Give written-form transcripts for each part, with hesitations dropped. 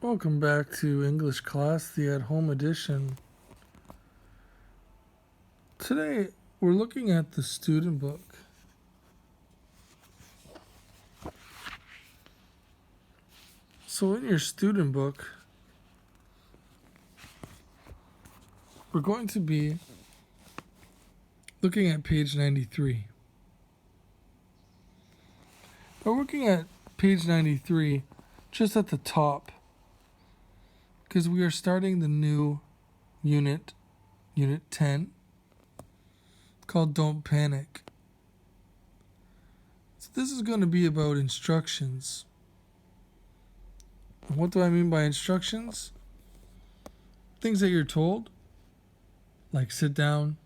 Welcome back to English class, the at home edition. Today we're looking at the student book. So, in your student book, we're going to be looking at page 93. We're looking at page 93 just at the top because we are starting the new unit 10, called Don't Panic. So this is going to be about instructions. What do I mean by instructions? Things that you're told, like sit down,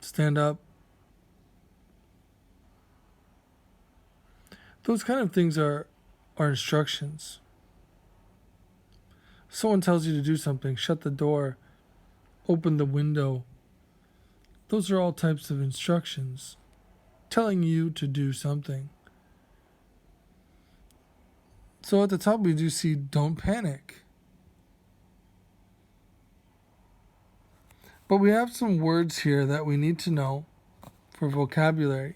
stand up. Those kind of things are instructions. Someone tells you to do something, shut the door, open the window. Those are all types of instructions telling you to do something. So at the top we do see don't panic. But we have some words here that we need to know for vocabulary.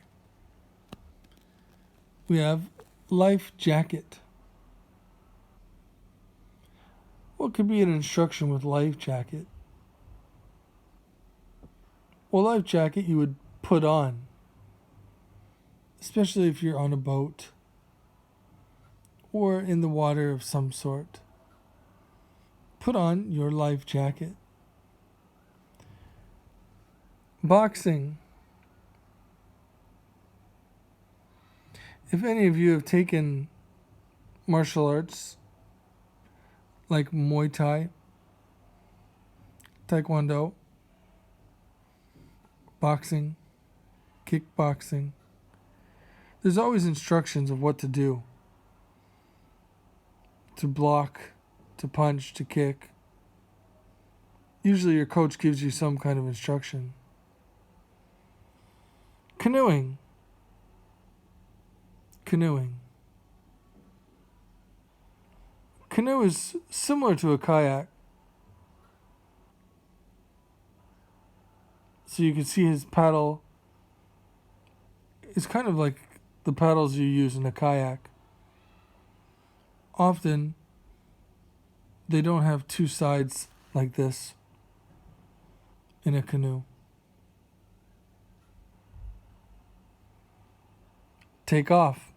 We have life jacket. What could be an instruction with life jacket? Well, life jacket you would put on, especially if you're on a boat or in the water of some sort. Put on your life jacket. Boxing. If any of you have taken martial arts like Muay Thai, Taekwondo, boxing, kickboxing, there's always instructions of what to do. To block, to punch, to kick. Usually your coach gives you some kind of instruction. Canoeing. Canoeing. Canoe is similar to a kayak. So you can see his paddle is kind of like the paddles you use in a kayak. Often, they don't have two sides like this in a canoe. Take off.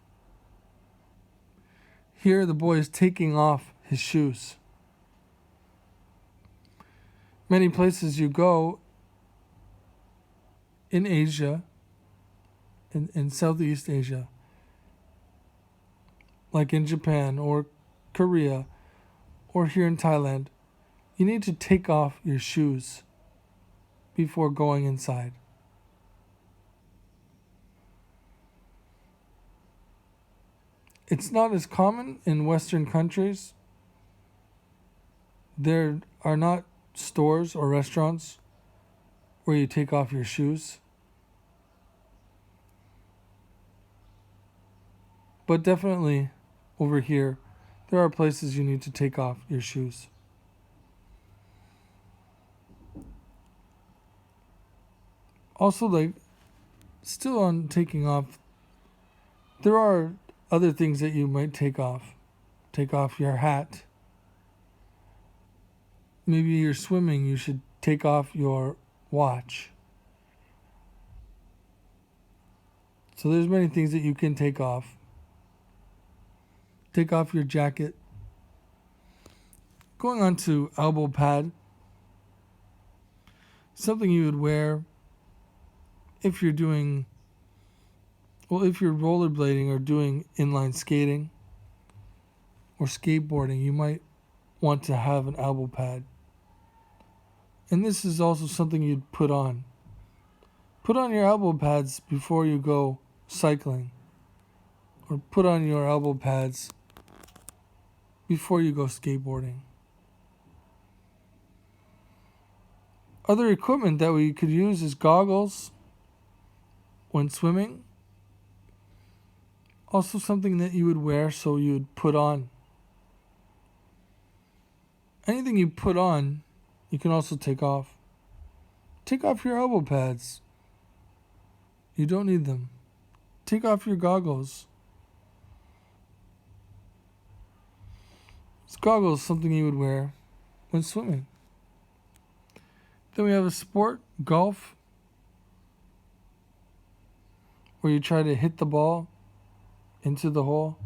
Here, the boy is taking off his shoes. Many places you go in Asia, in Southeast Asia, like in Japan or Korea or here in Thailand, you need to take off your shoes before going inside. It's not as common in Western countries. There are not stores or restaurants where you take off your shoes. But definitely over here, there are places you need to take off your shoes. Also, still on taking off, there are other things that you might take off. Take off your hat. Maybe you're swimming, you should take off your watch. So there's many things that you can take off. Take off your jacket. Going on to elbow pad. Something you would wear if you're rollerblading or doing inline skating or skateboarding, you might want to have an elbow pad. And this is also something you'd put on. Put on your elbow pads before you go cycling, or put on your elbow pads before you go skateboarding. Other equipment that we could use is goggles when swimming. Also something that you would wear, so you would put on. Anything you put on, you can also take off. Take off your elbow pads. You don't need them. Take off your goggles. This goggle is something you would wear when swimming. Then we have a sport, golf, where you try to hit the ball into the hole.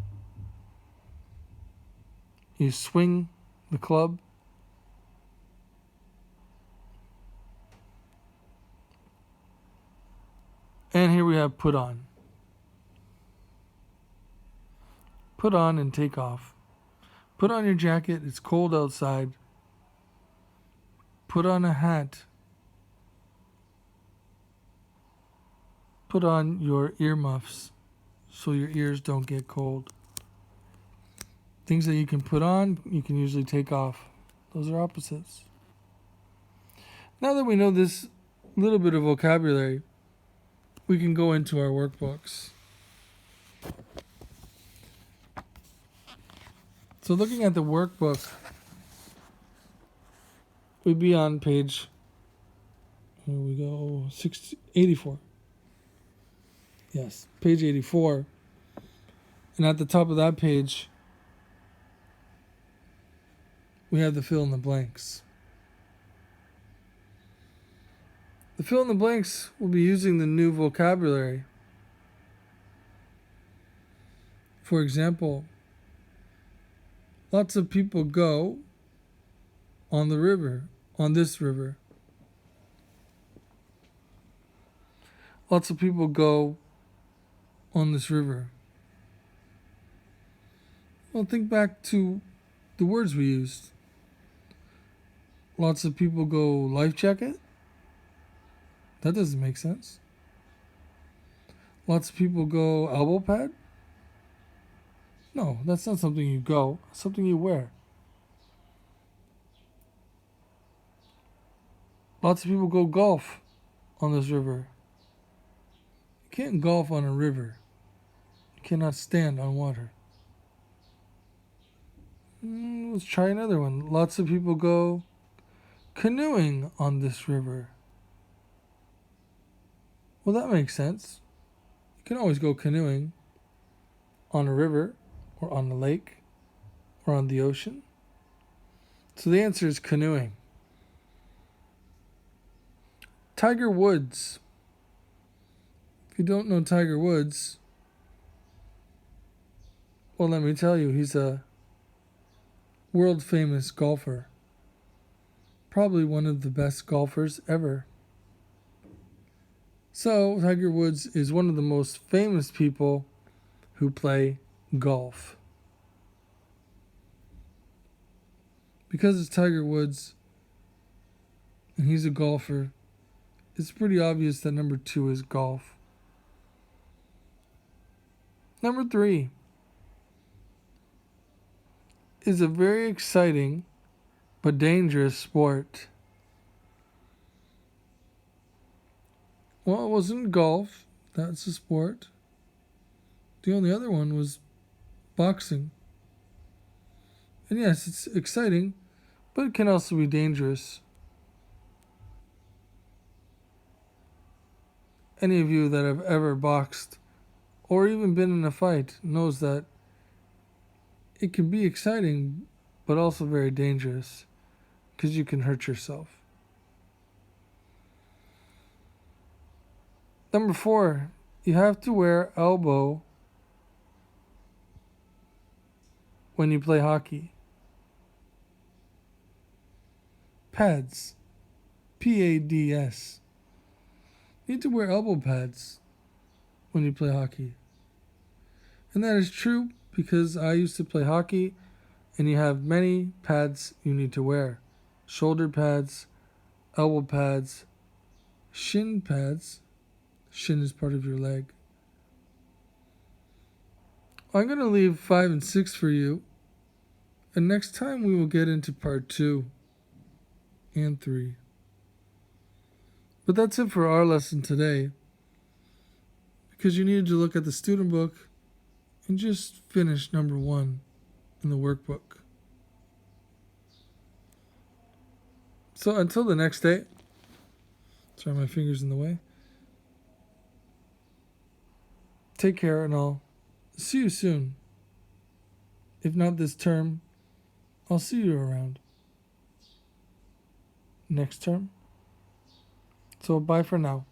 You swing the club. And here we have put on. Put on and take off. Put on your jacket, it's cold outside. Put on a hat. Put on your earmuffs so your ears don't get cold. Things that you can put on, you can usually take off. Those are opposites. Now that we know this little bit of vocabulary, we can go into our workbooks. So looking at the workbook, we'd be on page, here we go, 84. Yes, page 84. And at the top of that page, we have the fill in the blanks. The fill in the blanks will be using the new vocabulary. For example, lots of people go on the river, on this river. Lots of people go on this river. Well, think back to the words we used. Lots of people go life jacket? That doesn't make sense. Lots of people go elbow pad? No, that's not something you go, it's something you wear. Lots of people go golf on this river. You can't golf on a river. You cannot stand on water. Let's try another one. Lots of people go canoeing on this river. Well, that makes sense. You can always go canoeing on a river or on a lake or on the ocean. So the answer is canoeing. Tiger Woods. If you don't know Tiger Woods, well, let me tell you, he's a world famous golfer. Probably one of the best golfers ever. So, Tiger Woods is one of the most famous people who play golf. Because it's Tiger Woods and he's a golfer, it's pretty obvious that number 2 is golf. Number 3 is a very exciting but dangerous sport. Well, it wasn't golf. That's a sport. The only other one was boxing. And yes, it's exciting, but it can also be dangerous. Any of you that have ever boxed or even been in a fight knows that it can be exciting, but also very dangerous because you can hurt yourself. Number 4, you have to wear elbow when you play hockey. Pads. P-A-D-S. You need to wear elbow pads when you play hockey. And that is true because I used to play hockey and you have many pads you need to wear. Shoulder pads, elbow pads, shin pads. Shin is part of your leg. I'm going to leave 5 and 6 for you. And next time we will get into part 2 and 3. But that's it for our lesson today. Because you needed to look at the student book and just finish number 1 in the workbook. So until the next day, sorry, my finger's in the way. Take care, and I'll see you soon. If not this term, I'll see you around next term. So bye for now.